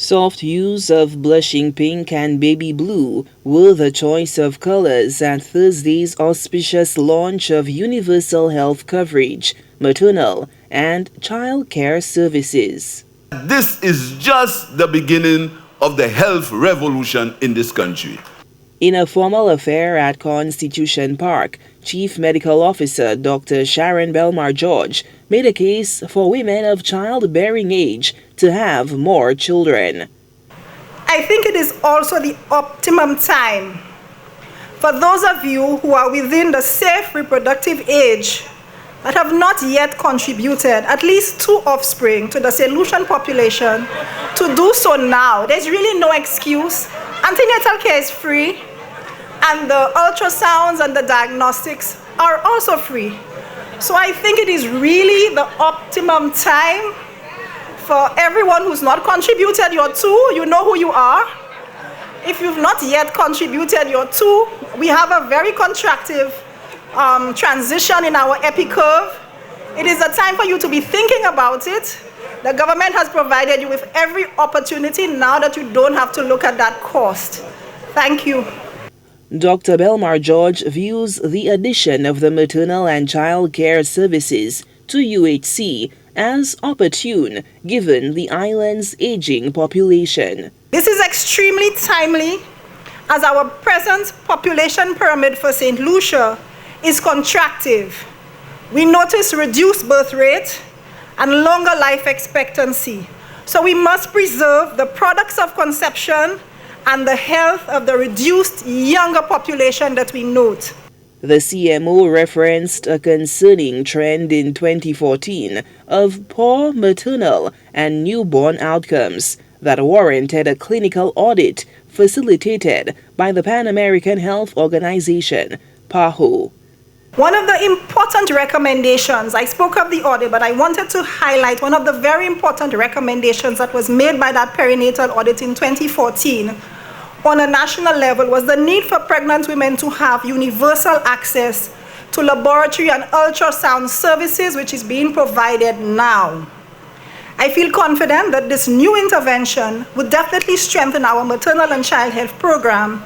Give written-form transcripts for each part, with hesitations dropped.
Soft hues of blushing pink and baby blue were the choice of colors at Thursday's auspicious launch of universal health coverage, maternal and child care services. This is just the beginning of the health revolution in this country. In a formal affair at Constitution Park, Chief Medical Officer Dr. Sharon Belmar George made a case for women of childbearing age to have more children. I think it is also the optimum time for those of you who are within the safe reproductive age that have not yet contributed at least 2 offspring to the solution population to do so now. There's really no excuse. Antenatal care is free, and the ultrasounds and the diagnostics are also free. So I think it is really the optimum time for everyone who's not contributed your 2, you know who you are. If you've not yet contributed your 2, we have a very contractive transition in our epi curve. It is a time for you to be thinking about it. The government has provided you with every opportunity now that you don't have to look at that cost. Thank you. Dr. Belmar George views the addition of the maternal and child care services to UHC as opportune given the island's aging population. This is extremely timely as our present population pyramid for St. Lucia is contractive. We notice reduced birth rate and longer life expectancy. So we must preserve the products of conception and the health of the reduced younger population that we note. The CMO referenced a concerning trend in 2014 of poor maternal and newborn outcomes that warranted a clinical audit facilitated by the Pan American Health Organization, PAHO. One of the important recommendations, I spoke of the audit, but I wanted to highlight one of the very important recommendations that was made by that perinatal audit in 2014 on a national level was the need for pregnant women to have universal access to laboratory and ultrasound services, which is being provided now. I feel confident that this new intervention would definitely strengthen our maternal and child health program,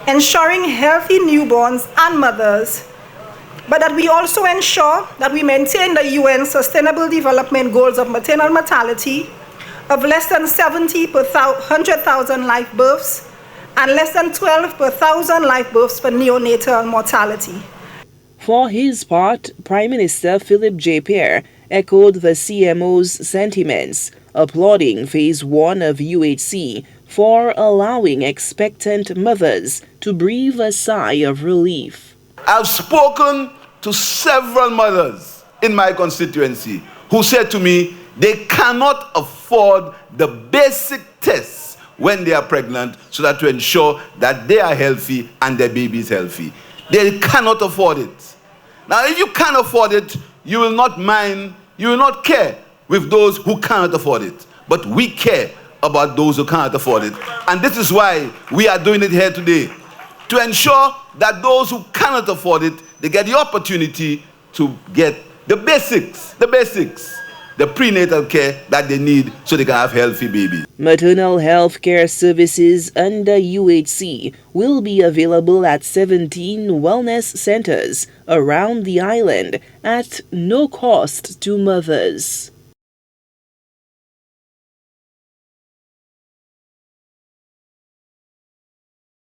ensuring healthy newborns and mothers, but that we also ensure that we maintain the UN Sustainable Development Goals of maternal mortality of less than 70 per 100,000 live births and less than 12 per 1,000 live births for neonatal mortality. For his part, Prime Minister Philip J. Pierre echoed the CMO's sentiments, applauding Phase 1 of UHC for allowing expectant mothers to breathe a sigh of relief. I've spoken to several mothers in my constituency who said to me they cannot afford the basic tests when they are pregnant so that to ensure that they are healthy and their baby is healthy. They cannot afford it. Now, if you can't afford it, you will not mind, you will not care with those who cannot afford it. But we care about those who cannot afford it. And this is why we are doing it here today, to ensure that those who cannot afford it, they get the opportunity to get the basics, the prenatal care that they need so they can have healthy babies. Maternal health care services under UHC will be available at 17 wellness centers around the island at no cost to mothers.